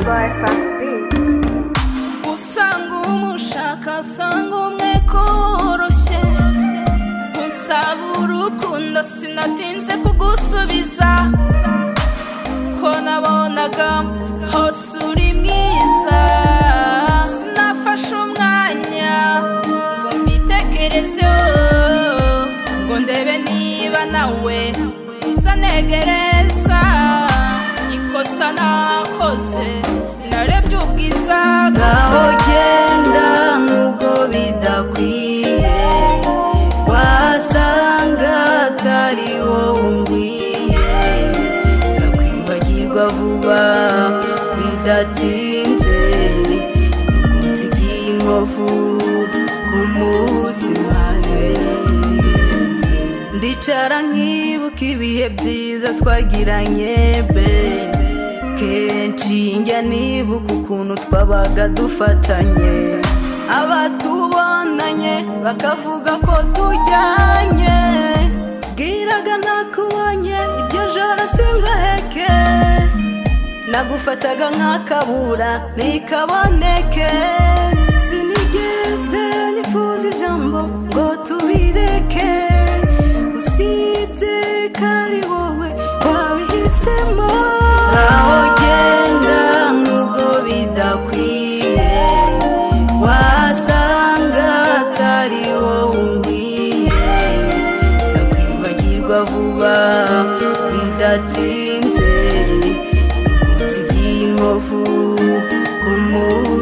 boy from beat. Usanga umushaka asanga umwe koroshye, unsaba urukundo sinatinze kugusubiza, ko nabonaga hose uri mwiza. Sinafashe umwanya ngo mbitekerezeho, ngo ndebe niba nawe uzanegereza. Ikosa nakoze sinarebye ubwiza ngaho genda nubwo bidakwiye, wasanga atari wowe umbwiye. Nzakwibagirwa vuba bidatinze, nukunsigiye inkovu ku mutima. Ndicara nkibuka ibihe byiza twagiranye be, kenshi njya nibuka ukuntu twabaga dufatanye. Abatubonanye bakavuga ko tujyanye, bwiraga ntakubonye iryo joro singaheke. Nagufataga nk'akabura ntikaboneke, sinigeze nifuza ijambo ngo tubireke. Usibye ko ari wowe wabihisemo, ngaho genda nubwo bidakwiye, wasanga atari wowe umbwiye. Nzakwibagirwa vuba bidatinze, nukunsigiye inkovu ku mutima.